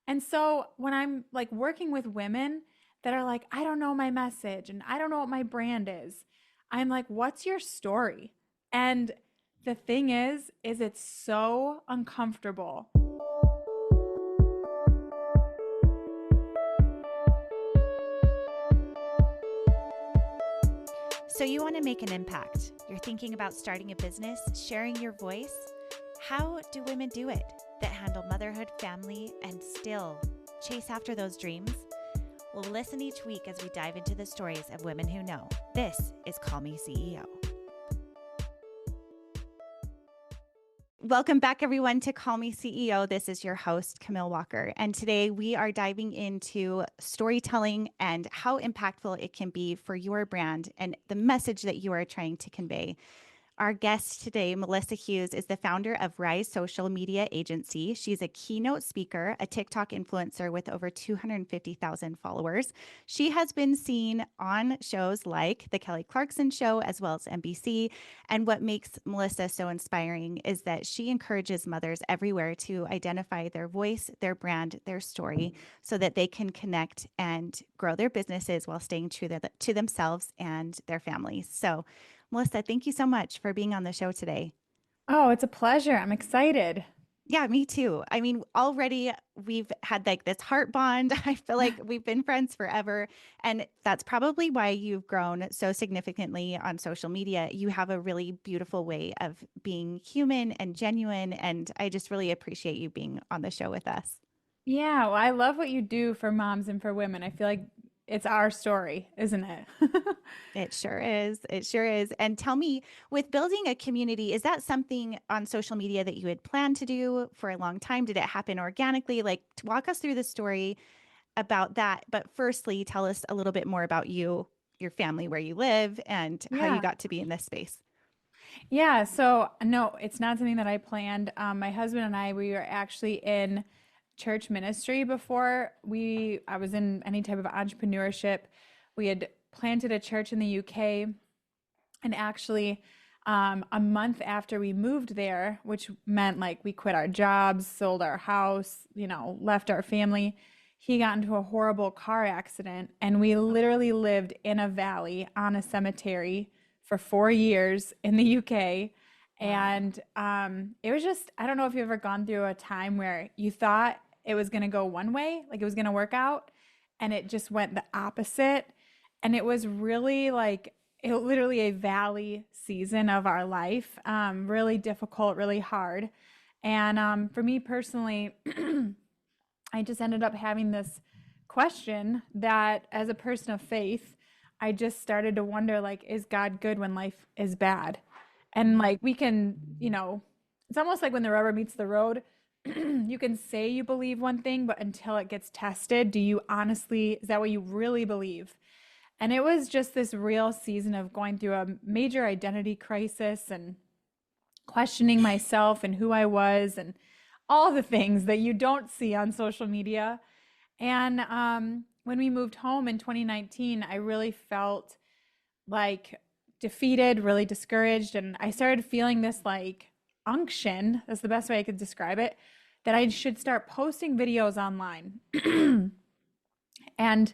And so when I'm like working with women that are like, I don't know my message and I don't know what my brand is, I'm like, what's your story? And the thing is it's so uncomfortable. So you want to make an impact. You're thinking about starting a business, sharing your voice. How do women do it that handle motherhood, family, and still chase after those dreams? Well, listen each week as we dive into the stories of women who know. This is Call Me CEO. Welcome back, everyone, to Call Me CEO. This is your host, Camille Walker. And today we are diving into storytelling and how impactful it can be for your brand and the message that you are trying to convey. Our guest today, Melissa Hughes, is the founder of Rise Social Media Agency. She's a keynote speaker, a TikTok influencer with over 250,000 followers. She has been seen on shows like The Kelly Clarkson Show, as well as NBC. And what makes Melissa so inspiring is that she encourages mothers everywhere to identify their voice, their brand, their story, so that they can connect and grow their businesses while staying true to themselves and their families. So Melissa, thank you so much for being on the show today. Oh, it's a pleasure. I'm excited. Yeah, me too. I mean, already we've had like this heart bond. I feel like we've been friends forever. And that's probably why you've grown so significantly on social media. You have a really beautiful way of being human and genuine. And I just really appreciate you being on the show with us. Yeah, well, I love what you do for moms and for women. I feel like it's our story, isn't it? It sure is. It sure is. And tell me, with building a community, is that something on social media that you had planned to do for a long time? Did it happen organically? Like, to walk us through the story about that. But firstly, tell us a little bit more about you, your family, where you live, and how you Yeah. got to be in this space. Yeah, so no, it's not something that I planned. My husband and I, we were actually in church ministry before I was in any type of entrepreneurship. We had planted a church in the UK, and actually, a month after we moved there, which meant like we quit our jobs, sold our house, left our family, he got into a horrible car accident, and we literally lived in a valley on a cemetery for 4 years in the UK. Wow. And it was just, I don't know if you've ever gone through a time where you thought it was going to go one way, like it was going to work out, and it just went the opposite. And it was really like literally a valley season of our life, really difficult, really hard. And for me personally, I just ended up having this question that as a person of faith, I just started to wonder, like, is God good when life is bad? And like we can, it's almost like when the rubber meets the road. You can say you believe one thing, but until it gets tested, do you honestly, is that what you really believe? And it was just this real season of going through a major identity crisis and questioning myself and who I was and all the things that you don't see on social media. And when we moved home in 2019, I really felt like defeated, really discouraged. And I started feeling this like unction, that's the best way I could describe it, that I should start posting videos online. And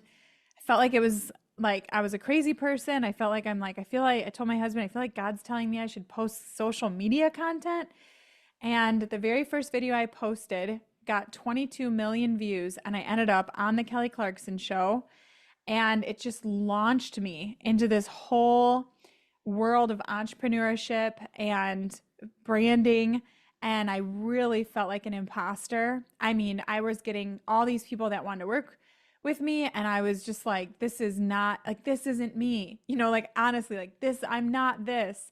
I felt like it was like I was a crazy person. I felt like I feel like I told my husband, I feel like God's telling me I should post social media content. And the very first video I posted got 22 million views, and I ended up on the Kelly Clarkson Show. And it just launched me into this whole world of entrepreneurship and branding. And I really felt like an imposter. I mean, I was getting all these people that wanted to work with me, and I was just like, this is not, like, this isn't me, like, honestly, like, this, I'm not this.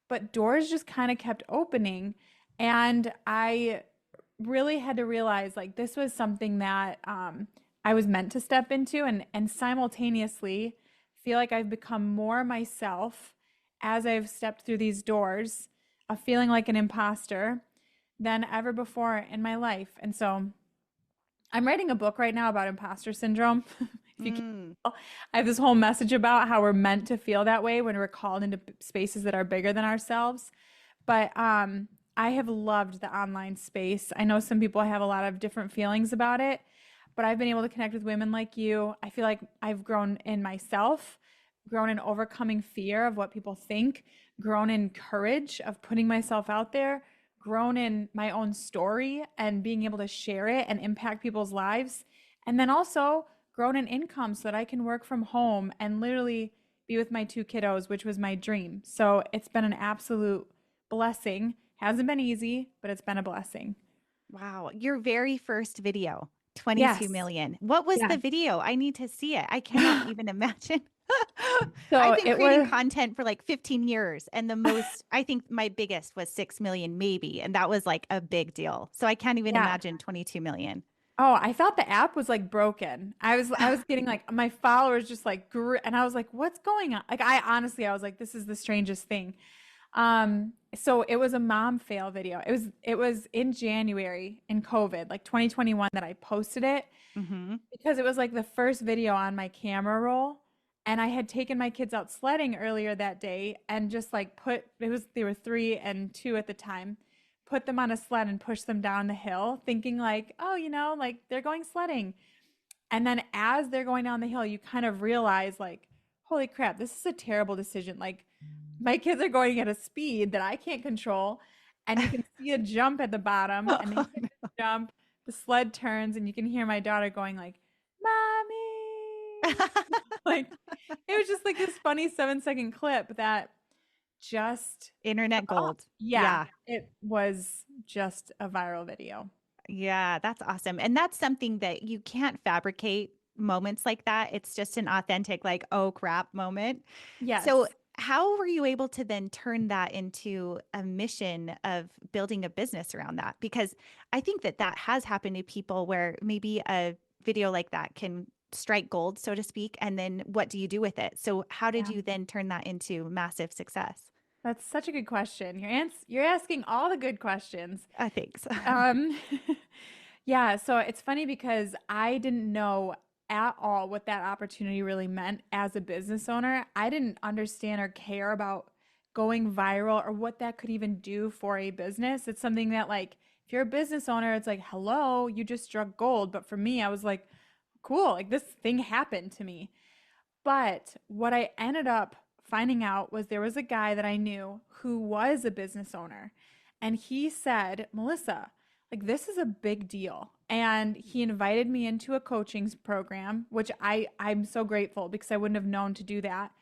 But doors just kind of kept opening, and I really had to realize, like, this was something that I was meant to step into, and simultaneously feel like I've become more myself as I've stepped through these doors of feeling like an imposter than ever before in my life. And so I'm writing a book right now about imposter syndrome. If you can Mm. tell, I have this whole message about how we're meant to feel that way when we're called into spaces that are bigger than ourselves. But I have loved the online space. I know some people have a lot of different feelings about it. but I've been able to connect with women like you. I feel like I've grown in myself, grown in overcoming fear of what people think, grown in courage of putting myself out there, grown in my own story and being able to share it and impact people's lives. And then also grown in income so that I can work from home and literally be with my two kiddos, which was my dream. So it's been an absolute blessing. Hasn't been easy, but it's been a blessing. Wow. Your very first video, 22 Yes. million. What was the Yes. video? I need to see it. I cannot even imagine. I've So been it creating was, content for like 15 years, and the most, I think my biggest was 6 million, maybe. And that was like a big deal. So I can't even yeah. imagine 22 million. Oh, I thought the app was like broken. I was getting like my followers just like grew and I was like, what's going on? Like I honestly I was like, this is the strangest thing. So it was a mom fail video. It was in January in COVID, like 2021 that I posted it Hmm. because it was like the first video on my camera roll. And I had taken my kids out sledding earlier that day and just like put it was they were 3 and 2 at the time, put them on a sled and pushed them down the hill, thinking like, oh, like they're going sledding. And then as they're going down the hill, you kind of realize like, holy crap, this is a terrible decision. Like my kids are going at a speed that I can't control. And you can see a jump at the bottom and they Oh, hit the jump, the sled turns, and you can hear my daughter going like, Mommy. Like it was just like this funny 7-second clip that just Internet took off. gold. Yeah, Yeah. it was just a viral video. Yeah, that's awesome. And that's something that you can't fabricate moments like that. It's just an authentic, like, oh crap moment. So, Yes. how were you able to then turn that into a mission of building a business around that? Because I think that that has happened to people where maybe a video like that can strike gold, so to speak. And then what do you do with it? So, how did Yeah. you then turn that into massive success? That's such a good question. You're asking all the good questions. Thanks. Um, yeah, so it's funny because I didn't know at all what that opportunity really meant as a business owner. I didn't understand or care about going viral or what that could even do for a business. It's something that, like, if you're a business owner, it's like, hello, you just struck gold. But for me, I was like, cool, like this thing happened to me. But what I ended up finding out was there was a guy that I knew who was a business owner. And he said, Melissa, like this is a big deal. And he invited me into a coaching program, which I'm so grateful because I wouldn't have known to do that.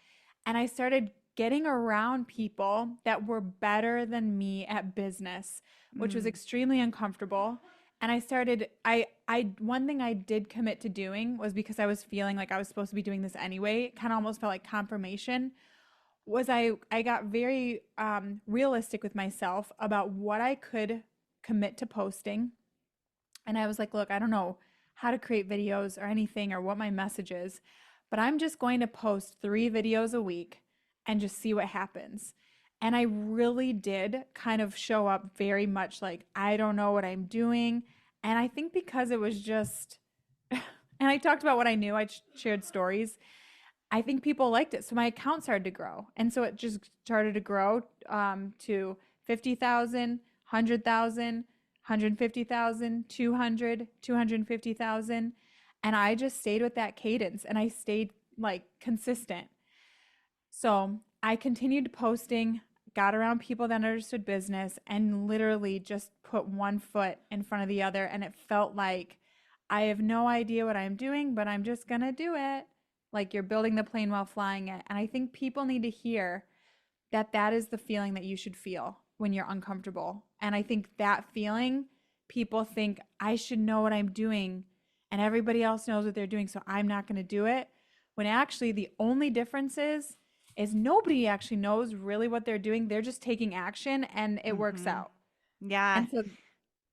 And I started getting around people that were better than me at business, which was Mm, extremely uncomfortable. And I one thing I did commit to doing was because I was feeling like I was supposed to be doing this anyway, it kind of almost felt like confirmation, was I got very realistic with myself about what I could commit to posting. And I was like, look, I don't know how to create videos or anything or what my message is, but I'm just going to post 3 videos a week and just see what happens. And I really did kind of show up very much like, I don't know what I'm doing. And I think because it was just, and I talked about what I knew, I shared stories. I think people liked it. So my account started to grow. And so it just started to grow to 50,000, 100,000, 150,000, 200, 250,000. And I just stayed with that cadence and I stayed like consistent. So I continued posting, got around people that understood business, and literally just put one foot in front of the other. And it felt like I have no idea what I'm doing, but I'm just going to do it. Like you're building the plane while flying it. And I think people need to hear that that is the feeling that you should feel when you're uncomfortable. And I think that feeling, people think I should know what I'm doing and everybody else knows what they're doing, so I'm not going to do it. When actually the only difference is nobody actually knows really what they're doing. They're just taking action and it works hmm. out. Yeah. And so,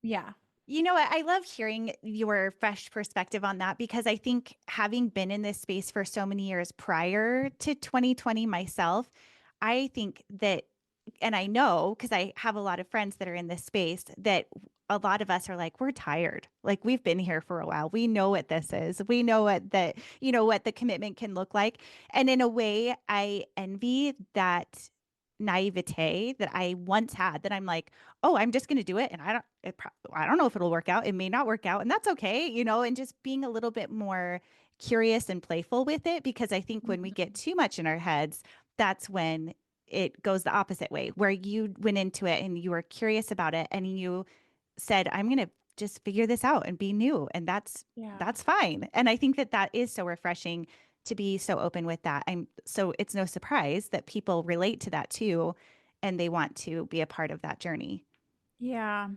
yeah. You know what? I love hearing your fresh perspective on that because I think having been in this space for so many years prior to 2020 myself, I think that, and I know because I have a lot of friends that are in this space, that a lot of us are like, we're tired. Like we've been here for a while. We know what this is. We know what the, what the commitment can look like. And in a way, I envy that naivete that I once had that I'm like, oh, I'm just going to do it. And I don't know if it'll work out. It may not work out. And that's okay, and just being a little bit more curious and playful with it. Because I think when we get Mhm. too much in our heads, that's when it goes the opposite way, where you went into it and you were curious about it and you said, I'm going to just figure this out and be new. And Yeah. that's fine. And I think that that is so refreshing to be so open with that. So it's no surprise that people relate to that too, and they want to be a part of that journey. Yeah.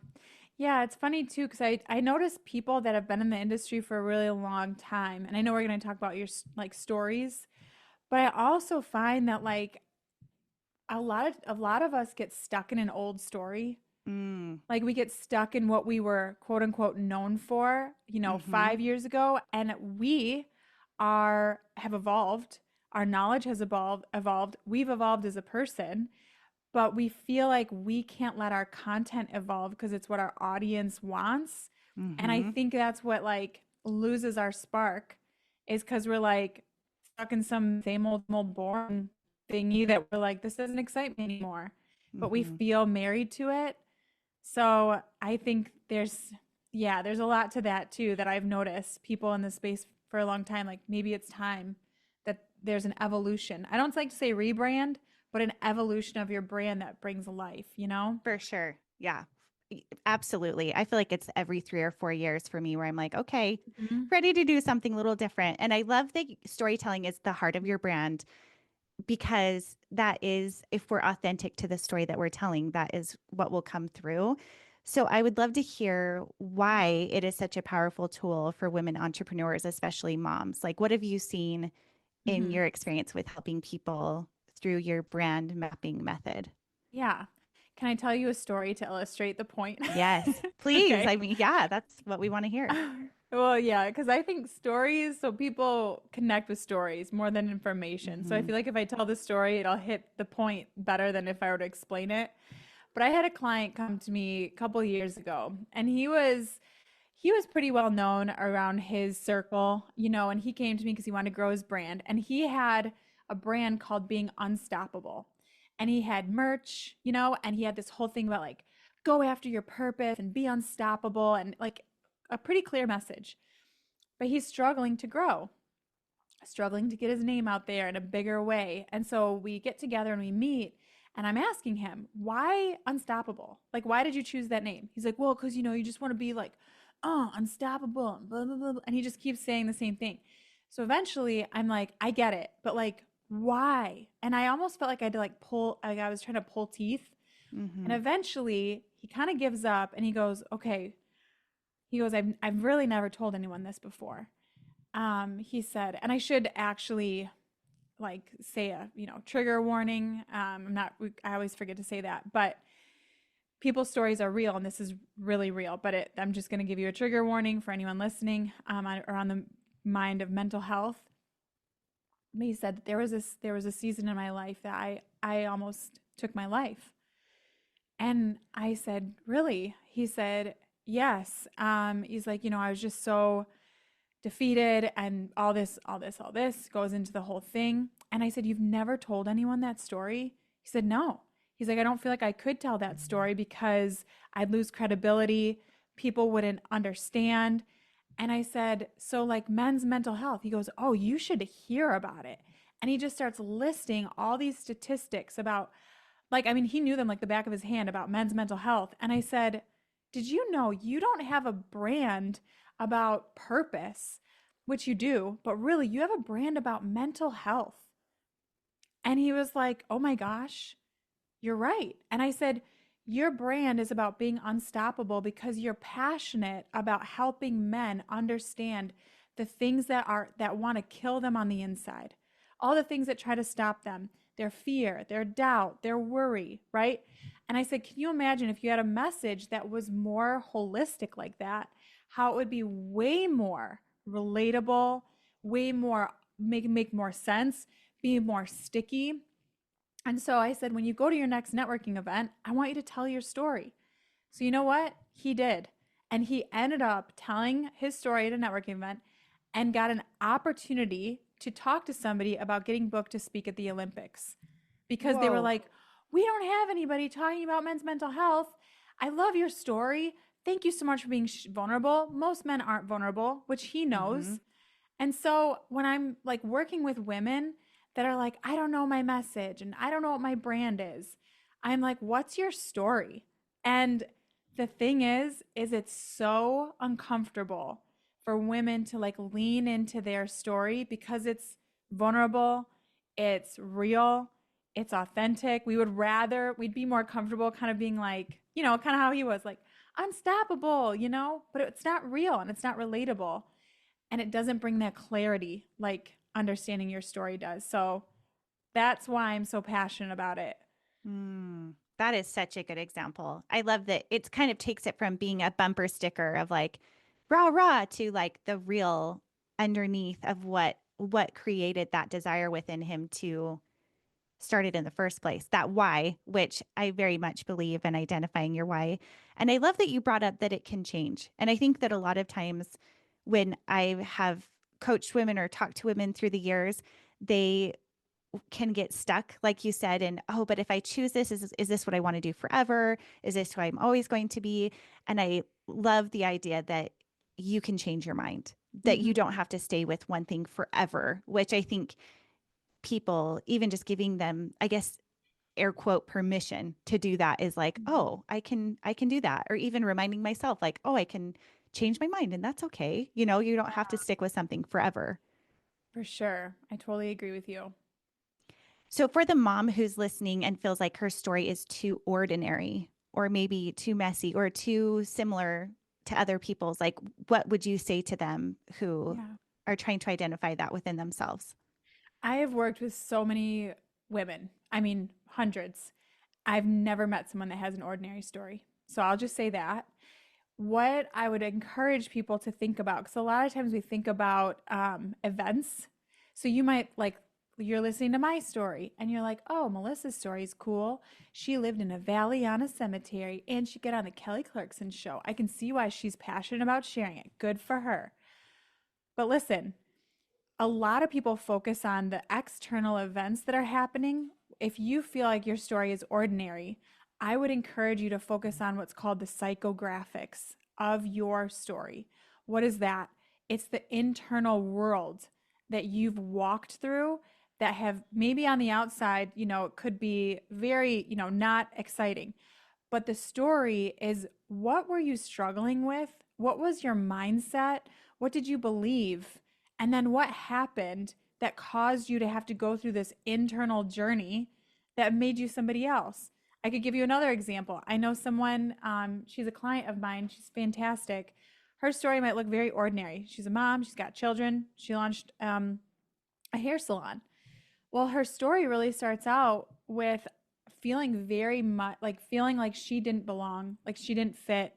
Yeah, it's funny too because I notice people that have been in the industry for a really long time, and I know we're going to talk about your like stories, but I also find that like a lot of us get stuck in an old story. Mm, Like we get stuck in what we were quote unquote known for, mm-hmm, 5 years ago, and we are have evolved. Our knowledge has evolved. We've evolved as a person, but we feel like we can't let our content evolve because it's what our audience wants. And I mm-hmm, think that's what like loses our spark is because we're like stuck in some same old boring thingy that we're like, this doesn't excite me anymore. But we mm-hmm. feel married to it. So I think there's a lot to that too that I've noticed people in this space for a long time. Like maybe it's time that there's an evolution. I don't like to say rebrand, but an evolution of your brand that brings life, you know? For sure. Yeah, absolutely. I feel like it's every 3 or 4 years for me where I'm like, okay, Mhm. ready to do something a little different. And I love that storytelling is the heart of your brand because that is, if we're authentic to the story that we're telling, that is what will come through. So I would love to hear why it is such a powerful tool for women entrepreneurs, especially moms. Like, what have you seen in Mhm. your experience with helping people through your brand mapping method? Yeah. Can I tell you a story to illustrate the point? Yes, please. Okay. I mean, yeah, that's what we want to hear. Well, yeah, because I think stories, so people connect with stories more than information. So I Hmm. feel like if I tell the story, it'll hit the point better than if I were to explain it. But I had a client come to me a couple years ago, and he was pretty well known around his circle, and he came to me because he wanted to grow his brand, and he had a brand called Being Unstoppable. And he had merch, and he had this whole thing about like go after your purpose and be unstoppable and like a pretty clear message. But he's struggling to grow, struggling to get his name out there in a bigger way. And so we get together and we meet, and I'm asking him, why unstoppable? Like, why did you choose that name? He's like, well, because, you just want to be like, oh, unstoppable, and blah, blah, blah, blah. And he just keeps saying the same thing. So eventually I'm like, I get it, but like, why? And I almost felt like I had to like pull, like I was trying to pull teeth. And Hmm. eventually he kind of gives up and he goes, okay. He goes, I've really never told anyone this before. He said, and I should actually like say a trigger warning. I'm not. I always forget to say that, but people's stories are real, and this is really real. But I'm just going to give you a trigger warning for anyone listening or on the mind of mental health. He said that there was a season in my life that I almost took my life, and I said, really? He said, yes. He's like, I was just so defeated and all this goes into the whole thing. And I said, you've never told anyone that story? He said, no. He's like, I don't feel like I could tell that story because I'd lose credibility. People wouldn't understand. And I said, so like men's mental health. He goes, oh, you should hear about it. And he just starts listing all these statistics about, like, I mean, he knew them like the back of his hand about men's mental health. And I said, did you know you don't have a brand about purpose, which you do, but really you have a brand about mental health? And he was like, oh my gosh, you're right. And I said, your brand is about being unstoppable because you're passionate about helping men understand the things that want to kill them on the inside. All the things that try to stop them, their fear, their doubt, their worry, right? And I said, can you imagine if you had a message that was more holistic like that, how it would be way more relatable, way more make more sense, be more sticky. And so I said, when you go to your next networking event, I want you to tell your story. So you know what? He did. And he ended up telling his story at a networking event and got an opportunity to talk to somebody about getting booked to speak at the Olympics because they were Whoa. like, We don't have anybody talking about men's mental health. I love your story. Thank you so much for being vulnerable. Most men aren't vulnerable, which he Mm-hmm. knows. And so when I'm like working with women that are like, I don't know my message and I don't know what my brand is, I'm like, what's your story? And the thing is it's so uncomfortable for women to like lean into their story because it's vulnerable, it's real, it's authentic. We'd be more comfortable kind of being like, kind of how he was like, unstoppable, but it's not real and it's not relatable and it doesn't bring that clarity like understanding your story does. So that's why I'm so passionate about it. That is such a good example. I love that it kind of takes it from being a bumper sticker of like rah rah to like the real underneath of what created that desire within him to start it in the first place. That why, which I very much believe in identifying your why. And I love that you brought up that it can change. And I think that a lot of times when I have coached women or talked to women through the years, they can get stuck, like you said, and oh, but if I choose this, is this what I want to do forever? Is this who I'm always going to be? And I love the idea that you can change your mind, that you don't Mm-hmm. have to stay with one thing forever, which I think people, even just giving them, I guess, air quote permission to do that is like, Mm-hmm. oh, I can do that. Or even reminding myself, like, oh, I can change my mind and that's okay. You don't have to stick with something forever. For sure. I totally agree with you. So, for the mom who's listening and feels like her story is too ordinary or maybe too messy or too similar to other people's, like, what would you say to them who Yeah. are trying to identify that within themselves? I have worked with so many women. I mean, hundreds. I've never met someone that has an ordinary story. So I'll just say that. What I would encourage people to think about, because a lot of times we think about events. So you might like, you're listening to my story and you're like, oh, Melissa's story is cool. She lived in a valley on a cemetery and she got on the Kelly Clarkson show. I can see why she's passionate about sharing it. Good for her. But listen, a lot of people focus on the external events that are happening. If you feel like your story is ordinary, I would encourage you to focus on what's called the psychographics of your story. What is that? It's the internal world that you've walked through that have maybe on the outside, it could be very, not exciting. But the story is what were you struggling with? What was your mindset? What did you believe? And then what happened that caused you to have to go through this internal journey that made you somebody else? I could give you another example. I know someone, she's a client of mine. She's fantastic. Her story might look very ordinary. She's a mom, she's got children. She launched a hair salon. Well, her story really starts out with feeling very much like feeling like she didn't belong, like she didn't fit,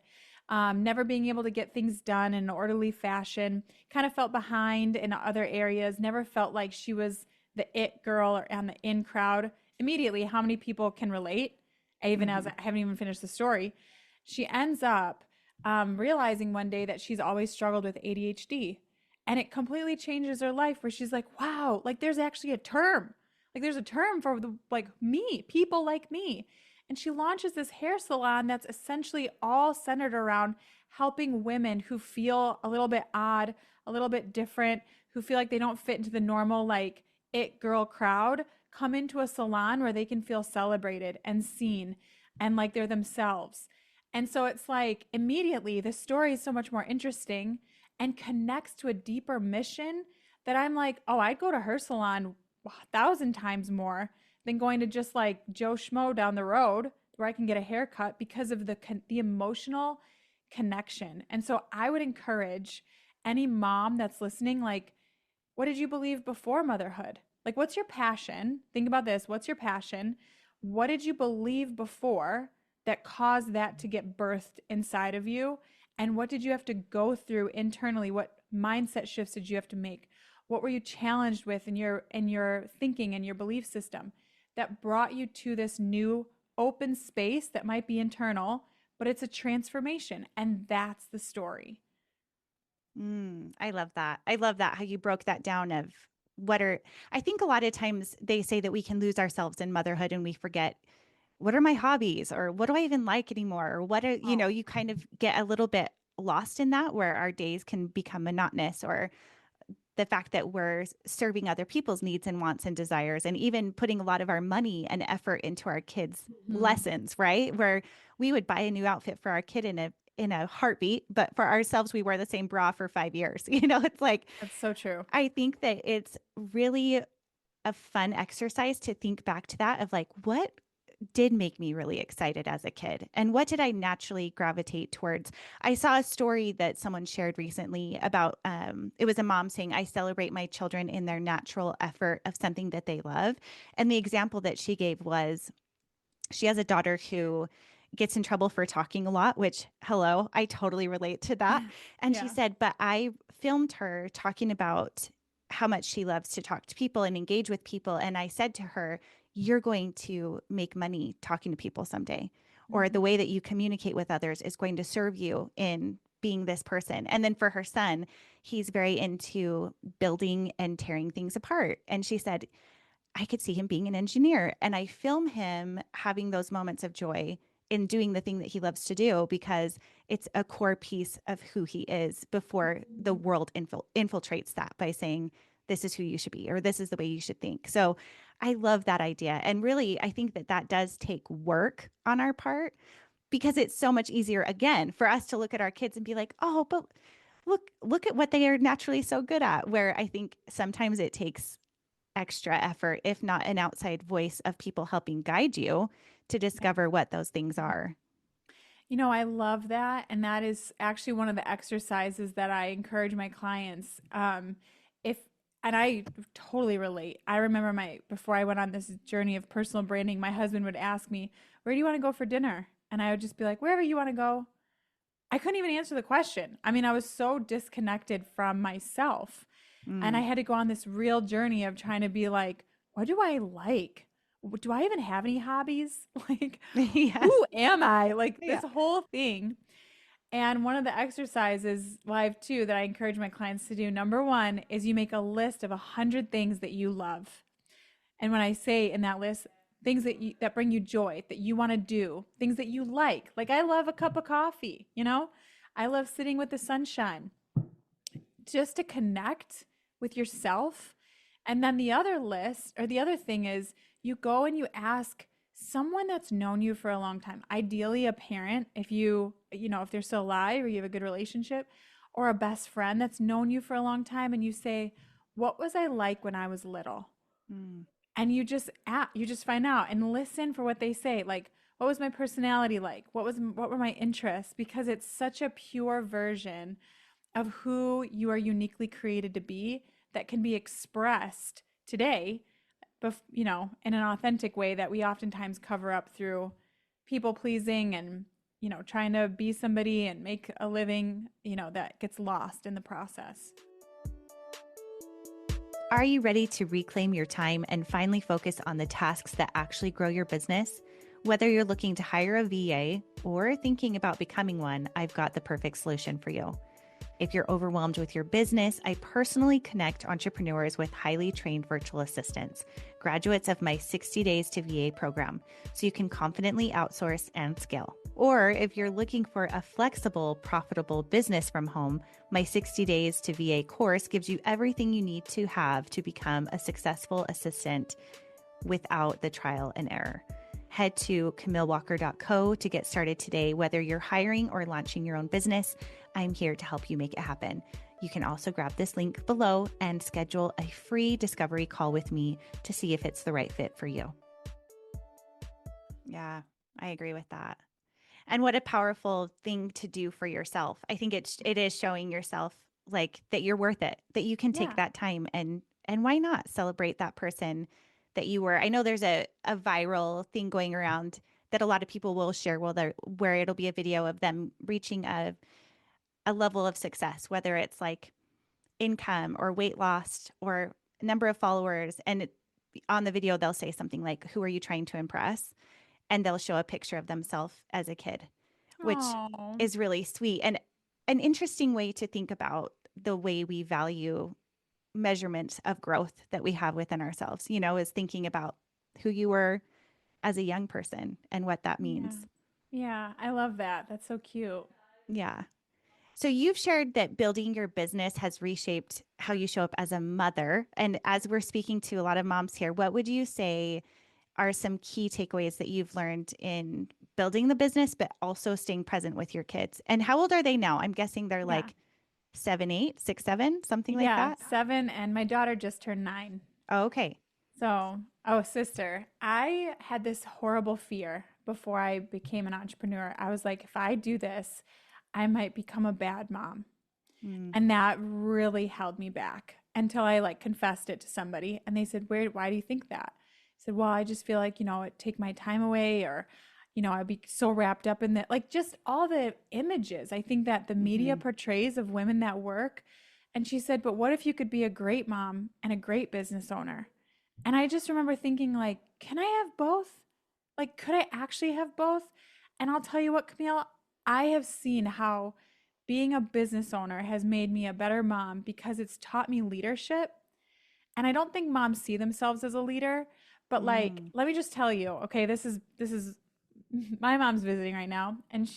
never being able to get things done in an orderly fashion, kind of felt behind in other areas, never felt like she was the it girl or on the in crowd. Immediately, how many people can relate? Even as Hmm. I haven't even finished the story, she ends up realizing one day that she's always struggled with ADHD. And it completely changes her life where she's like, wow, like there's actually a term. Like there's a term for the like me, people like me. And she launches this hair salon that's essentially all centered around helping women who feel a little bit odd, a little bit different, who feel like they don't fit into the normal like it girl crowd, come into a salon where they can feel celebrated and seen and like they're themselves. And so it's like immediately the story is so much more interesting and connects to a deeper mission that I'm like, oh, I'd go to her salon 1,000 times more than going to just like Joe Schmo down the road where I can get a haircut because of the emotional connection. And so I would encourage any mom that's listening, like, what did you believe before motherhood? Like, what's your passion? Think about this. What's your passion? What did you believe before that caused that to get birthed inside of you? And what did you have to go through internally? What mindset shifts did you have to make? What were you challenged with in your thinking and your belief system that brought you to this new open space that might be internal, but it's a transformation. And that's the story. I love that. I love that how you broke that down of what are, I think a lot of times they say that we can lose ourselves in motherhood and we forget what are my hobbies, or what do I even like anymore? Or what are, Oh, you kind of get a little bit lost in that, where our days can become monotonous, or the fact that we're serving other people's needs and wants and desires, and even putting a lot of our money and effort into our kids' mhm. lessons, right? Where we would buy a new outfit for our kid in a heartbeat, but for ourselves, we wear the same bra for 5 years. It's like, That's so true. I think that it's really a fun exercise to think back to that, of like, what did make me really excited as a kid, and what did I naturally gravitate towards. I saw a story that someone shared recently about, it was a mom saying, I celebrate my children in their natural effort of something that they love. And the example that she gave was, she has a daughter who gets in trouble for talking a lot, which, hello, I totally relate to that. And she Yeah. said, but I filmed her talking about how much she loves to talk to people and engage with people. And I said to her, you're going to make money talking to people someday, or the Mhm. way that you communicate with others is going to serve you in being this person. And then for her son, he's very into building and tearing things apart. And she said, I could see him being an engineer, and I film him having those moments of joy in doing the thing that he loves to do, because it's a core piece of who he is, before the Mhm. world infiltrates that by saying, this is who you should be, or this is the way you should think. So I love that idea. And really, I think that that does take work on our part, because it's so much easier, again, for us to look at our kids and be like, oh, but look at what they are naturally so good at. Where I think sometimes it takes extra effort, if not an outside voice of people helping guide you to Yeah. discover what those things are. I love that. And that is actually one of the exercises that I encourage my clients. If, and I totally relate. I remember before I went on this journey of personal branding, my husband would ask me, where do you want to go for dinner? And I would just be like, wherever you want to go. I couldn't even answer the question. I mean, I was so disconnected from myself. And I Mm. had to go on this real journey of trying to be like, what do I like? Do I even have any hobbies? Like, Yes. who am I? Like, Yeah. this whole thing. And one of the exercises live too that I encourage my clients to do, number one, is you make a list of 100 things that you love. And when I say in that list, things that bring you joy, that you want to do, things that you like I love a cup of coffee. I love sitting with the sunshine, just to connect with yourself. And then the other list, or the other thing is, you go and you ask someone that's known you for a long time, ideally a parent, if they're still alive or you have a good relationship, or a best friend that's known you for a long time, and you say, what was I like when I was little? Mm. And you just find out and listen for what they say, like, what was my personality like, what were my interests, because it's such a pure version of who you are uniquely created to be, that can be expressed today, in an authentic way that we oftentimes cover up through people pleasing and, trying to be somebody and make a living, that gets lost in the process. Are you ready to reclaim your time and finally focus on the tasks that actually grow your business? Whether you're looking to hire a VA or thinking about becoming one, I've got the perfect solution for you. If you're overwhelmed with your business, I personally connect entrepreneurs with highly trained virtual assistants, graduates of my 60 Days to VA program, so you can confidently outsource and scale. Or if you're looking for a flexible, profitable business from home, my 60 Days to VA course gives you everything you need to have to become a successful assistant without the trial and error. Head to camillewalker.co to get started today. Whether you're hiring or launching your own business, I'm here to help you make it happen. You can also grab this link below and schedule a free discovery call with me to see if it's the right fit for you. Yeah, I agree with that. And what a powerful thing to do for yourself. I think it is showing yourself like that you're worth it, that you can take Yeah. that time, and why not celebrate that person that you were. I know there's a viral thing going around that a lot of people will share, where it'll be a video of them reaching a level of success, whether it's like income or weight loss or number of followers. And on the video, they'll say something like, who are you trying to impress? And they'll show a picture of themselves as a kid, which Oh, is really sweet and an interesting way to think about the way we value measurement of growth that we have within ourselves, is thinking about who you were as a young person and what that Yeah. means. Yeah, I love that. That's so cute. Yeah. So you've shared that building your business has reshaped how you show up as a mother. And as we're speaking to a lot of moms here, what would you say are some key takeaways that you've learned in building the business, but also staying present with your kids? And how old are they now? I'm guessing they're Yeah. like 7, 8, 6, 7, something like Yeah, that. 7, and my daughter just turned 9. Oh, okay. So, oh, sister, I had this horrible fear before I became an entrepreneur. I was like, if I do this, I might become a bad mom. Mm, And that really held me back until I like confessed it to somebody. And they said, why do you think that? I said, well, I just feel like, it'd take my time away, or, I'd be so wrapped up in that, like just all the images I think that the media hmm portrays of women that work. And she said, but what if you could be a great mom and a great business owner? And I just remember thinking, like, can I have both? Like, could I actually have both? And I'll tell you what, Camille, I have seen how being a business owner has made me a better mom because it's taught me leadership. And I don't think moms see themselves as a leader, but like, mm. let me just tell you, okay, this is my mom's visiting right now, and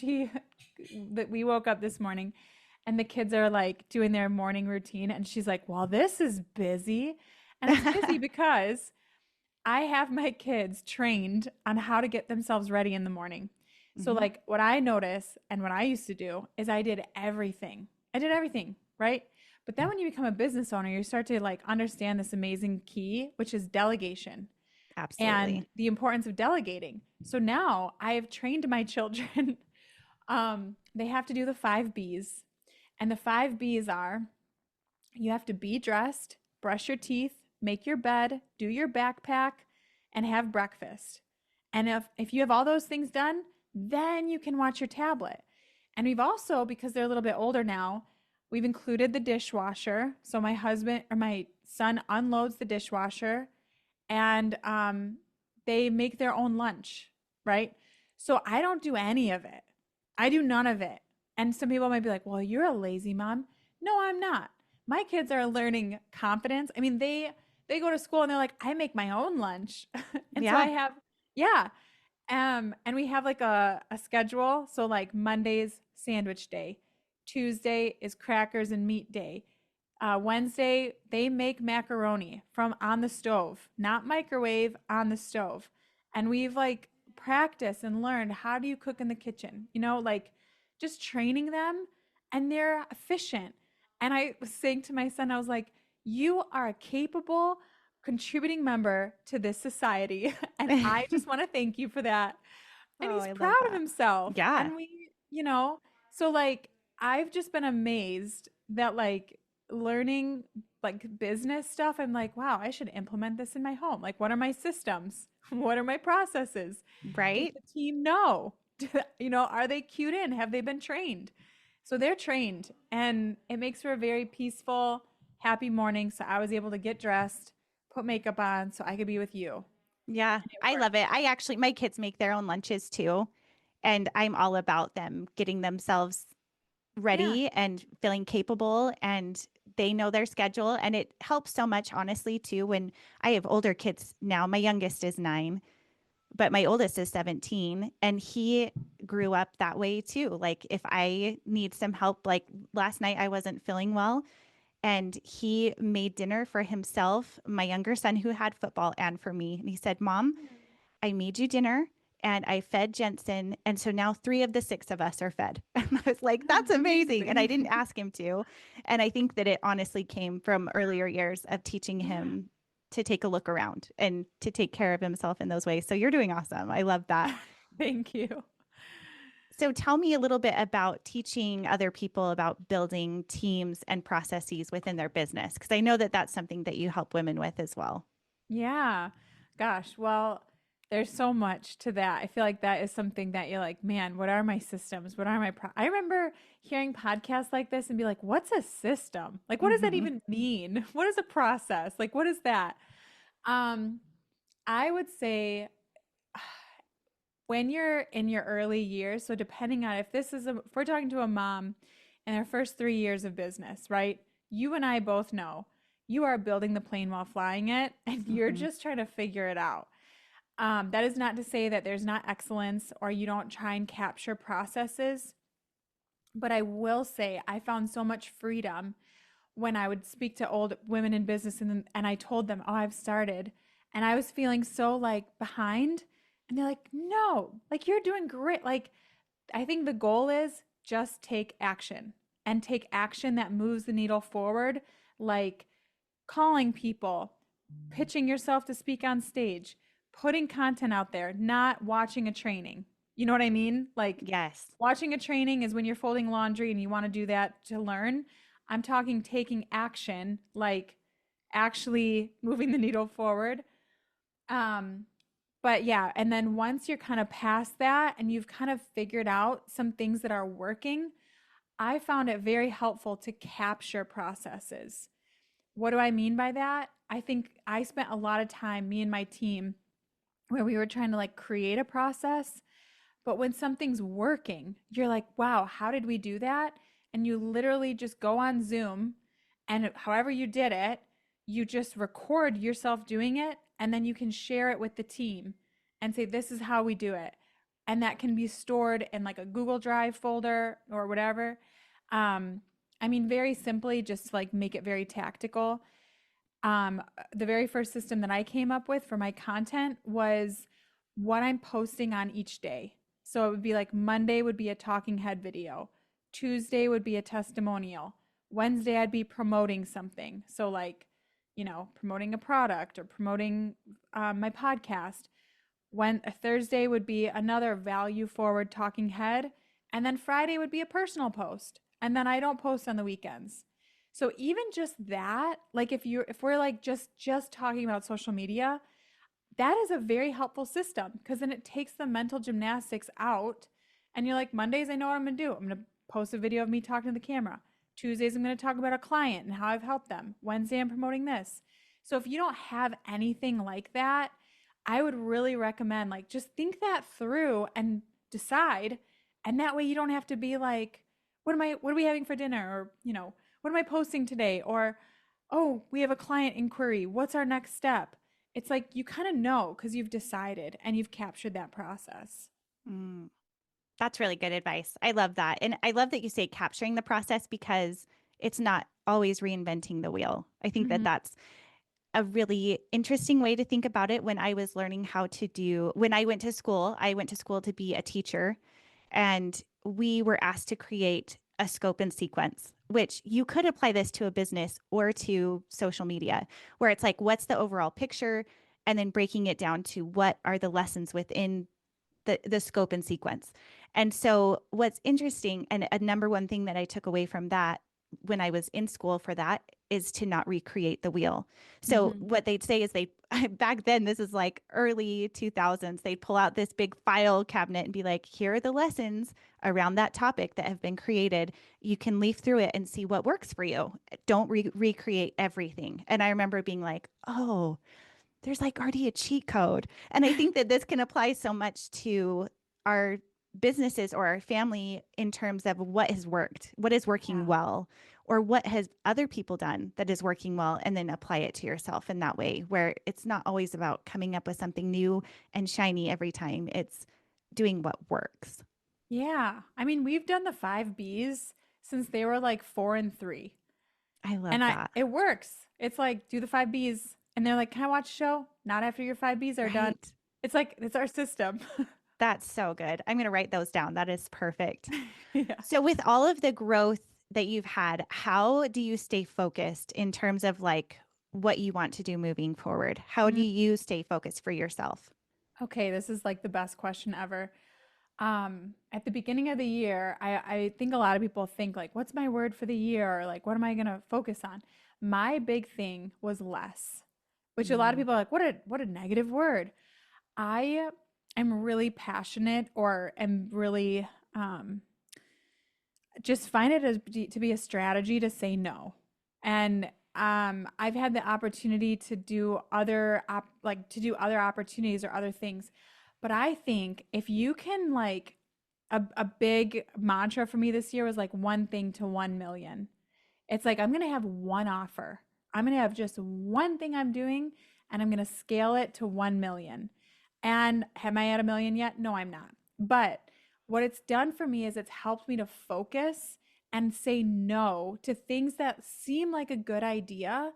that we woke up this morning and the kids are like doing their morning routine, and she's like, "Well, this is busy." And it's busy because I have my kids trained on how to get themselves ready in the morning. So, hmm like, what I notice and what I used to do is I did everything. I did everything, right? But then when you become a business owner, you start to like understand this amazing key, which is delegation and Absolutely. the importance of delegating. So now I have trained my children. They have to do the 5 B's. And the 5 B's are you have to be dressed, brush your teeth, make your bed, do your backpack, and have breakfast. And if you have all those things done, then you can watch your tablet. And we've also, because they're a little bit older now, we've included the dishwasher. So my husband or my son unloads the dishwasher, and they make their own lunch, right? So I don't do any of it. I do none of it. And some people might be like, well, you're a lazy mom. No, I'm not. My kids are learning confidence. I mean, they go to school and they're like, I make my own lunch. And so I Yeah. have, yeah. And we have like a schedule. So like Monday's sandwich day, Tuesday is crackers and meat day. Wednesday, they make macaroni from on the stove, not microwave, on the stove. And we've like practiced and learned how do you cook in the kitchen, like just training them, and they're efficient. And I was saying to my son, I was like, you are a capable, contributing member to this society. And I just want to thank you for that. And Oh, he's I love proud of that. himself. Yeah. And so like I've just been amazed that like learning like business stuff, I'm like, wow, I should implement this in my home. Like, what are my systems? What are my processes? Does Right. the team know? Are they cued in? Have they been trained? So they're trained, and it makes for a very peaceful, happy morning. So I was able to get dressed, put makeup on so I could be with you. Yeah, And it I love worked. it. My kids make their own lunches too. And I'm all about them getting themselves Yeah. ready and feeling capable, and they know their schedule. And it helps so much, honestly, too, when I have older kids now. My youngest is 9, but my oldest is 17. And he grew up that way too. Like, if I need some help, like last night, I wasn't feeling well. And he made dinner for himself, my younger son who had football, and for me. And he said, Mom, I made you dinner and I fed Jensen. And so now 3 of the 6 of us are fed. And I was like, that's amazing. And I Amazing. didn't ask him to. And I think that it honestly came from earlier years of teaching Yeah. him to take a look around and to take care of himself in those ways. So you're doing awesome. I love that. Thank you. So tell me a little bit about teaching other people about building teams and processes within their business, because I know that that's something that you help women with as well. Yeah. Gosh, well, there's so much to that. I feel like that is something that you're like, man, what are my systems? What are my I remember hearing podcasts like this and be like, what's a system? Like, what does that hmm even mean? What is a process? Like, what is that? Um, I would say when you're in your early years, so depending on if we're talking to a mom in their first 3 years of business, right? You and I both know you are building the plane while flying it, and you're hmm just trying to figure it out. That is not to say that there's not excellence or you don't try and capture processes, but I will say I found so much freedom when I would speak to old women in business and I told them, "Oh, I've started." And I was feeling so like behind, and they're like, "No, like you're doing great." Like I think the goal is just take action and take action that moves the needle forward, like calling people, pitching yourself to speak on stage, putting content out there, not watching a training. You know what I mean? Like Yes. watching a training is when you're folding laundry and you want to do that to learn. I'm talking taking action, like actually moving the needle forward. Um, but yeah, and then once you're kind of past that and you've kind of figured out some things that are working, I found it very helpful to capture processes. What do I mean by that? I think I spent a lot of time, me and my team, where we were trying to like create a process. But when something's working, you're like, wow, how did we do that? And you literally just go on Zoom and however you did it, you just record yourself doing it and then you can share it with the team and say, this is how we do it. And that can be stored in like a Google Drive folder or whatever. Um, I mean, very simply, just like make it very tactical. The very first system that I came up with for my content was what I'm posting on each day. So it would be like Monday would be a talking head video, Tuesday would be a testimonial, Wednesday I'd be promoting something. So, like, promoting a product or promoting my podcast. When a Thursday would be another value forward talking head, and then Friday would be a personal post. And then I don't post on the weekends. So even just that, like if we're like just talking about social media, that is a very helpful system because then it takes the mental gymnastics out and you're like, Mondays I know what I'm going to do. I'm going to post a video of me talking to the camera. Tuesdays I'm going to talk about a client and how I've helped them. Wednesday I'm promoting this. So if you don't have anything like that, I would really recommend like just think that through and decide, and that way you don't have to be like, what are we having for dinner, or what am I posting today, or oh, we have a client inquiry, what's our next step? It's like you kind of know because you've decided and you've captured that process. Mm, that's really good advice. I love that. And I love that you say capturing the process because it's not always reinventing the wheel. I think that Mm-hmm. that's a really interesting way to think about it. When I was learning when I went to school to be a teacher, and we were asked to create a scope and sequence, which you could apply this to a business or to social media, where it's like, what's the overall picture? And then breaking it down to what are the lessons within the scope and sequence. And so what's interesting, and a number one thing that I took away from that when I was in school for that, is to not recreate the wheel. So Mm-hmm. what they'd say is back then, this is like early 2000s, they'd pull out this big file cabinet and be like, here are the lessons around that topic that have been created. You can leaf through it and see what works for you. Don't recreate everything. And I remember being like, oh, there's like already a cheat code. And I think that this can apply so much to our businesses or our family in terms of what has worked, what is working Yeah. well, or what has other people done that is working well, and then apply it to yourself in that way, where it's not always about coming up with something new and shiny every time. It's doing what works. Yeah. I mean, we've done the 5 Bs since they were like 4 and 3. I love And that. it works. It's like do the 5 Bs. And they're like, can I watch a show? Not after your 5 Bs are done. Right. It's like it's our system. That's so good. I'm going to write those down. That is perfect. Yeah. So, with all of the growth that you've had, how do you stay focused in terms of like what you want to do moving forward? How do Mm. you stay focused for yourself? Okay, this is like the best question ever. At the beginning of the year, I think a lot of people think like, what's my word for the year? Or like, what am I gonna focus on? My big thing was less, which a lot of Mm, people are like, what a negative word. I am really passionate or am really just find it as to be a strategy to say no. And I've had the opportunity to do to do other opportunities or other things. But I think if you can like a big mantra for me this year was like one thing to 1 million. It's like I'm gonna have one offer. I'm gonna have just one thing I'm doing and I'm gonna scale it to 1 million. And am I at a million yet? No, I'm not. But what it's done for me is it's helped me to focus and say no to things that seem like a good idea,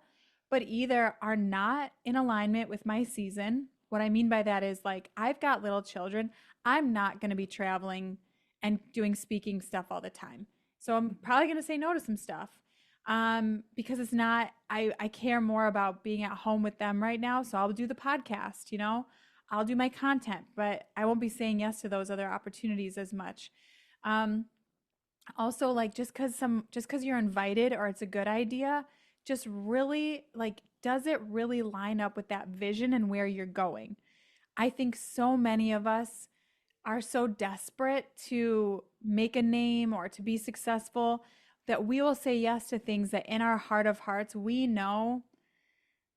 but either are not in alignment with my season. What I mean by that is like, I've got little children. I'm not going to be traveling and doing speaking stuff all the time. So I'm probably going to say no to some stuff because it's not, I care more about being at home with them right now. So I'll do the podcast, you know, I'll do my content, but I won't be saying yes to those other opportunities as much. Um, Also, like just because you're invited or it's a good idea, just really like, does it really line up with that vision and where you're going? I think so many of us are so desperate to make a name or to be successful that we will say yes to things that in our heart of hearts we know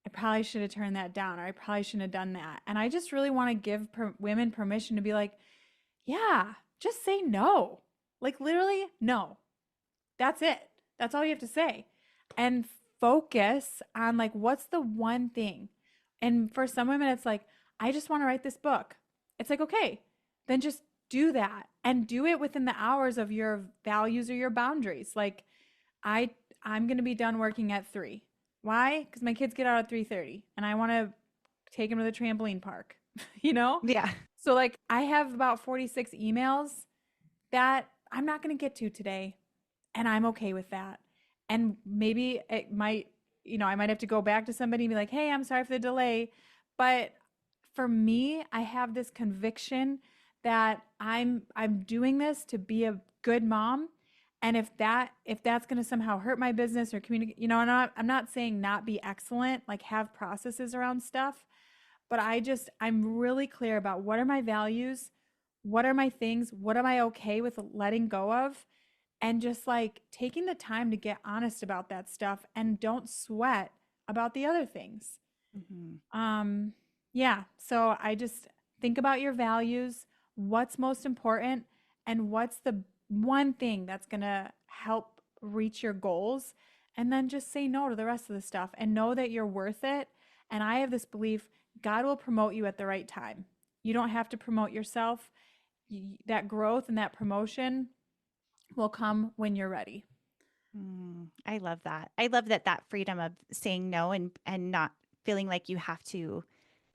I probably should have turned that down or I probably shouldn't have done that. And I just really want to give women permission to be like, yeah, just say no. Like literally, no. That's it. That's all you have to say. And focus on like what's the one thing. And for some women it's like, I just want to write this book. It's like, okay, then just do that and do it within the hours of your values or your boundaries. Like I I'm going to be done working at 3. Why? Cuz my kids get out at 3:30 and I want to take them to the trampoline park, you know? Yeah. So like I have about 46 emails that I'm not going to get to today. And I'm okay with that. And maybe it might, you know, I might have to go back to somebody and be like, hey, I'm sorry for the delay. But for me, I have this conviction that I'm doing this to be a good mom. And if that's going to somehow hurt my business or communicate, you know, I'm not saying not be excellent, like have processes around stuff, but I'm really clear about what are my values, what are my things, what am I okay with letting go of, and just like taking the time to get honest about that stuff and don't sweat about the other things. Mhm. Um, yeah, so I just think about your values, what's most important, and what's the one thing that's going to help reach your goals. And then just say no to the rest of the stuff and know that you're worth it. And I have this belief God will promote you at the right time. You don't have to promote yourself. That growth and that promotion will come when you're ready. I love that. I love that freedom of saying no and not feeling like you have to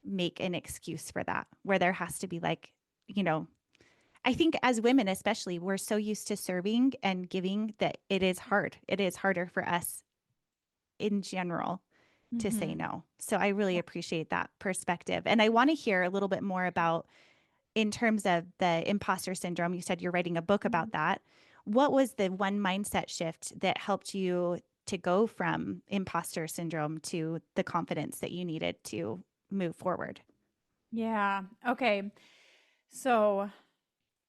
make an excuse for that, where there has to be like, you know, I think as women especially, we're so used to serving and giving that it is hard. It is harder for us in general to say Mm-hmm. no. So I really appreciate that perspective. And I want to hear a little bit more about in terms of the imposter syndrome. You said you're writing a book Yeah. about that. What was the one mindset shift that helped you to go from imposter syndrome to the confidence that you needed to move forward? Yeah. Okay. So,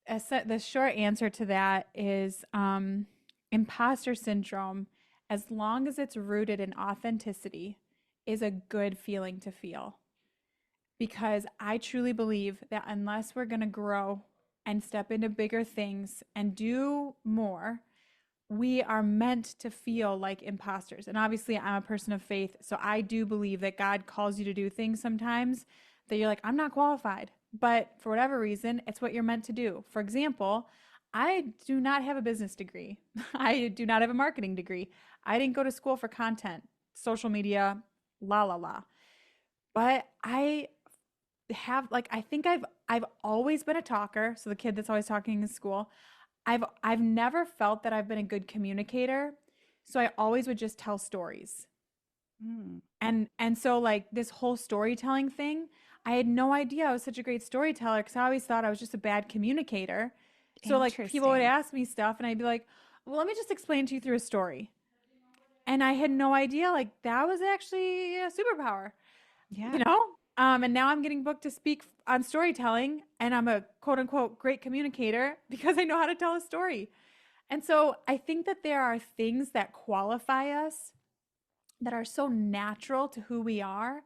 the short answer to that is imposter syndrome, as long as it's rooted in authenticity, is a good feeling to feel. Because I truly believe that unless we're going to grow and step into bigger things and do more, we are meant to feel like imposters. And obviously, I'm a person of faith. So I do believe that God calls you to do things sometimes that you're like, I'm not qualified. But for whatever reason, it's what you're meant to do. For example, I do not have a business degree, I do not have a marketing degree. I didn't go to school for content, social media, la la la. But I have like I think I've always been a talker, so the kid that's always talking in school. I've never felt that I've been a good communicator, so I always would just tell stories. Mm, And so like this whole storytelling thing, I had no idea I was such a great storyteller because I always thought I was just a bad communicator. So like people would interesting. ask me stuff and I'd be like, "Well, let me just explain to you through a story." And I had no idea like that was actually a superpower, you Yeah. know? And now I'm getting booked to speak on storytelling and I'm a quote unquote great communicator because I know how to tell a story. And so I think that there are things that qualify us that are so natural to who we are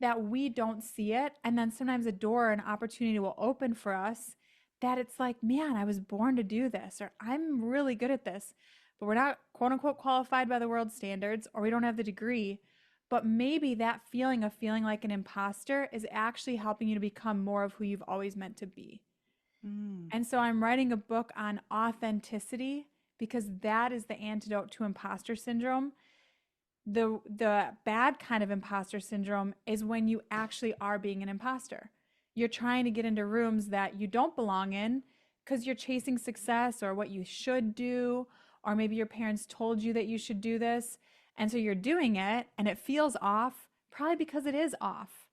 that we don't see it. And then sometimes a door, an opportunity will open for us that it's like, man, I was born to do this, or I'm really good at this. But we're not quote unquote qualified by the world standards, or we don't have the degree. But maybe that feeling of feeling like an imposter is actually helping you to become more of who you've always meant to be. Mm. And so I'm writing a book on authenticity because that is the antidote to imposter syndrome. The bad kind of imposter syndrome is when you actually are being an imposter. You're trying to get into rooms that you don't belong in because you're chasing success or what you should do, or maybe your parents told you that you should do this. And so you're doing it and it feels off, probably because it is off.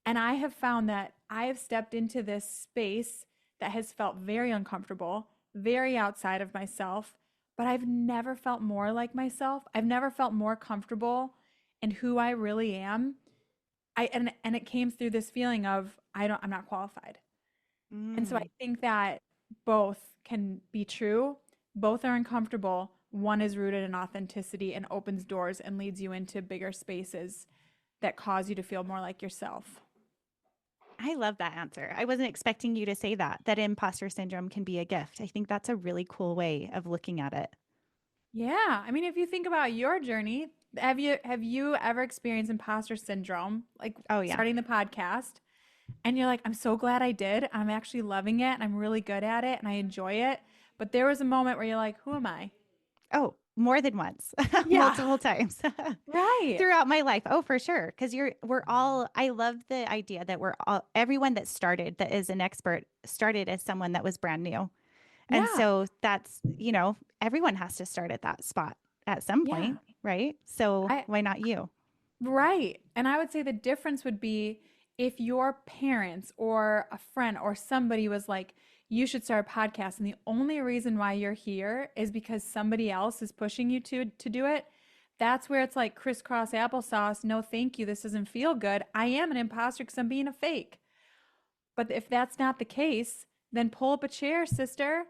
And I have found that I have stepped into this space that has felt very uncomfortable, very outside of myself, but I've never felt more like myself. I've never felt more comfortable in who I really am. And it came through this feeling of I'm not qualified. And so I Mm. think that both can be true. Both are uncomfortable. One is rooted in authenticity and opens doors and leads you into bigger spaces that cause you to feel more like yourself. I love that answer. I wasn't expecting you to say that imposter syndrome can be a gift. I think that's a really cool way of looking at it. Yeah, I mean, if you think about your journey, have you ever experienced imposter syndrome, like Oh, yeah. starting the podcast, and you're like, I'm so glad I did. I'm actually loving it, and I'm really good at it, and I enjoy it. But there was a moment where you're like, who am I? Oh, more than once, Yeah, multiple times right. throughout my life. Oh, for sure. Because we're all, I love the idea that we're all, everyone that started, that is an expert, started as someone that was brand new. And Yeah, so that's, everyone has to start at that spot at some yeah. point, right? So I why not you? Right. And I would say the difference would be if your parents or a friend or somebody was like, you should start a podcast. And the only reason why you're here is because somebody else is pushing you to do it. That's where it's like crisscross applesauce. No, thank you. This doesn't feel good. I am an imposter because I'm being a fake. But if that's not the case, then pull up a chair, sister.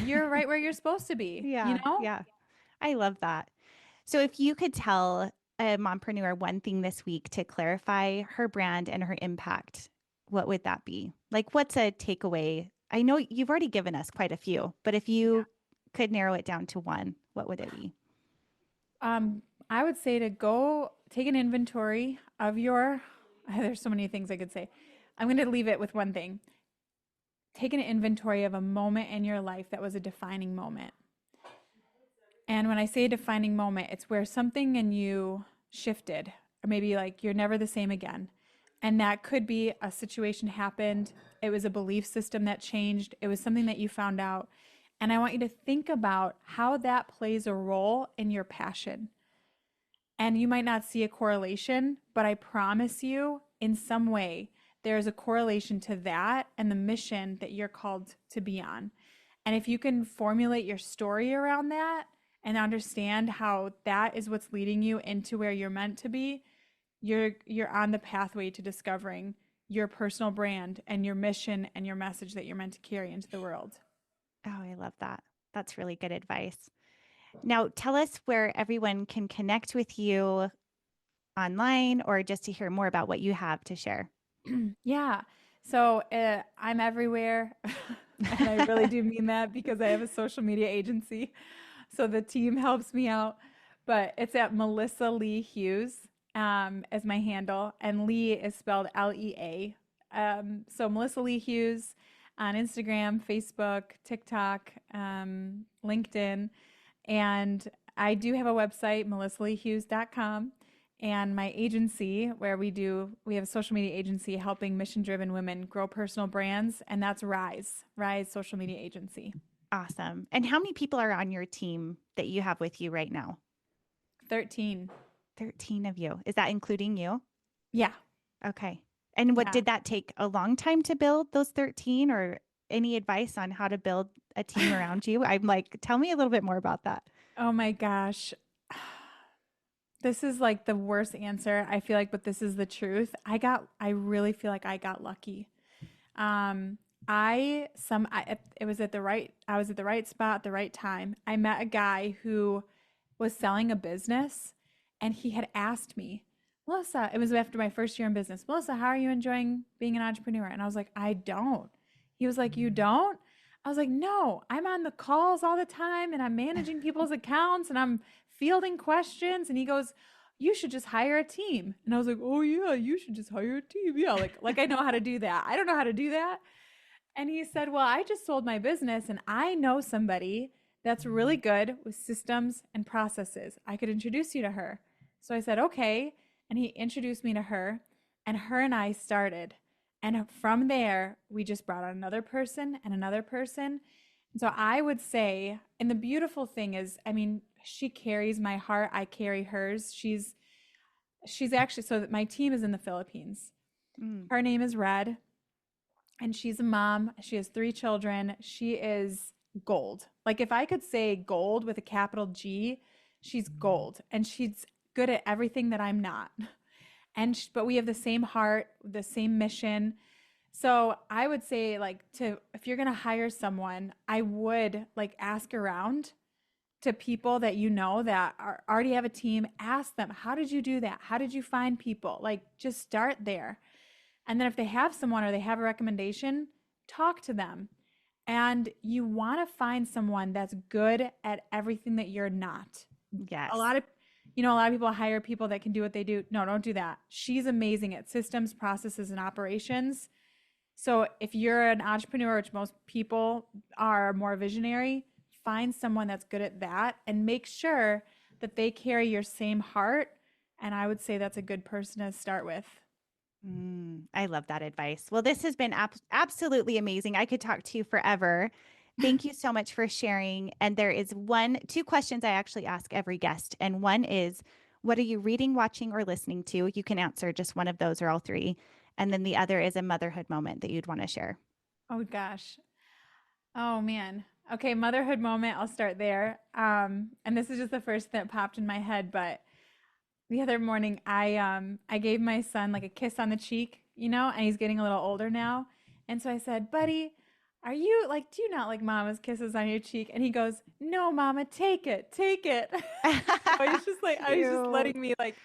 You're right where you're supposed to be, you Yeah, know? yeah. I love that. So if you could tell a mompreneur one thing this week to clarify her brand and her impact, what would that be? Like, what's a takeaway? I know you've already given us quite a few, but if you could narrow it down to one, what would it be? I would say to go take an inventory of your, there's so many things I could say. I'm going to leave it with one thing. Take an inventory of a moment in your life that was a defining moment. And when I say defining moment, it's where something in you shifted, or maybe like you're never the same again. And that could be a situation happened, it was a belief system that changed, it was something that you found out. And I want you to think about how that plays a role in your passion. And you might not see a correlation, but I promise you, in some way, there's a correlation to that and the mission that you're called to be on. And if you can formulate your story around that and understand how that is what's leading you into where you're meant to be, you're on the pathway to discovering your personal brand and your mission and your message that you're meant to carry into the world. Oh, I love that. That's really good advice. Now, tell us where everyone can connect with you online or just to hear more about what you have to share. Yeah. So I'm everywhere. And I really do mean that because I have a social media agency. So the team helps me out. But it's at Melissa Lee Hughes as my handle. And Lee is spelled Lea. So Melissa Lee Hughes on Instagram, Facebook, TikTok, LinkedIn. And I do have a website, melissaleehughes.com, and my agency where we have a social media agency helping mission driven women grow personal brands, and that's Rise Social Media Agency. Awesome. And how many people are on your team that you have with you right now? 13. 13 of you. Is that including you? Yeah. Okay. And what Yeah. did that take a long time to build those 13 or any advice on how to build a team around you? I'm like, tell me a little bit more about that. Oh my gosh. This is like the worst answer, I feel like, but this is the truth. I really feel like I got lucky. Um, it was at the right, I was at the right spot at the right time. I met a guy who was selling a business, and he had asked me, Melissa, it was after my first year in business, Melissa, how are you enjoying being an entrepreneur? And I was like, I don't. He was like, you don't? I was like, no, I'm on the calls all the time and I'm managing people's accounts and I'm fielding questions. And he goes, you should just hire a team. And I was like, oh yeah, you should just hire a team. Yeah, like I know how to do that. I don't know how to do that. And he said, well, I just sold my business and I know somebody that's really good with systems and processes. I could introduce you to her. So I said, okay. And he introduced me to her, and her and I started. And from there, we just brought on another person and another person. And so I would say, and the beautiful thing is, I mean, she carries my heart, I carry hers. She's actually, so my team is in the Philippines. Mm. Her name is Red, and she's a mom. She has 3 children. She is gold. Like if I could say gold with a capital G, she's gold, and she's good at everything that I'm not. And but we have the same heart, the same mission. So I would say like to if you're going to hire someone, I would like ask around to people that you know that already have a team. Ask them, how did you do that? How did you find people? Like just start there. And then if they have someone or they have a recommendation, talk to them. And you want to find someone that's good at everything that you're not. A Yes. lot of a lot of people hire people that can do what they do. No, don't do that. She's amazing at systems, processes, and operations. So if you're an entrepreneur, which most people are more visionary, find someone that's good at that and make sure that they carry your same heart. And I would say that's a good person to start with. I love that advice. Well, this has been absolutely amazing. I could talk to you forever. Thank you so much for sharing. And there is two questions I actually ask every guest. And one is, what are you reading, watching, or listening to? You can answer just one of those or all three. And then the other is a motherhood moment that you'd want to share. Oh gosh. Oh man. Okay, motherhood moment. I'll start there. And this is just the first that popped in my head, but the other morning I gave my son like a kiss on the cheek, and he's getting a little older now. And so I said, "Buddy, are you like do you not like mama's kisses on your cheek?" And he goes, "No, mama, take it. Take it." So I was just Cute. letting me like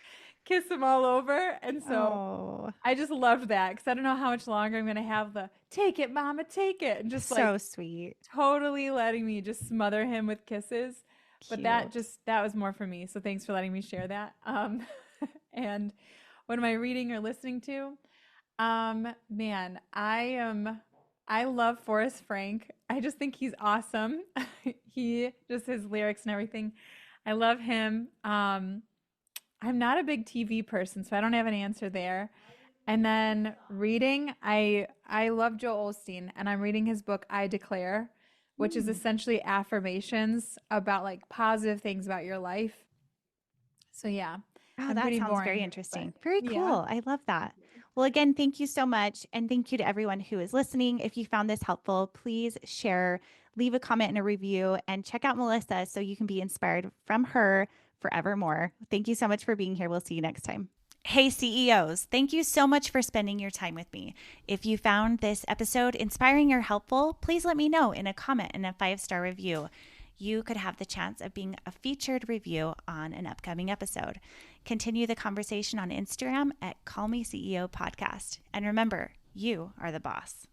kiss him all over. And so Oh, I just loved that cuz I don't know how much longer I'm going to have the "take it, mama, take it." And just so like sweet. totally letting me just smother him with kisses. But Cute. that was more for me. So thanks for letting me share that. And what am I reading or listening to? Man, I love Forrest Frank. I just think he's awesome. He just his lyrics and everything. I love him. I'm not a big TV person, so I don't have an answer there. And then reading, I love Joel Osteen, and I'm reading his book I Declare, which is Mm. essentially affirmations about like positive things about your life. So yeah, Oh, I'm that pretty sounds very boring, but interesting. Very yeah. cool. I love that. Well, again, thank you so much. And thank you to everyone who is listening. If you found this helpful, please share, leave a comment and a review, and check out Melissa so you can be inspired from her forevermore. Thank you so much for being here. We'll see you next time. Hey, CEOs, thank you so much for spending your time with me. If you found this episode inspiring or helpful, please let me know in a comment and a 5-star review. You could have the chance of being a featured review on an upcoming episode. Continue the conversation on Instagram at Call Me CEO Podcast. And remember, you are the boss.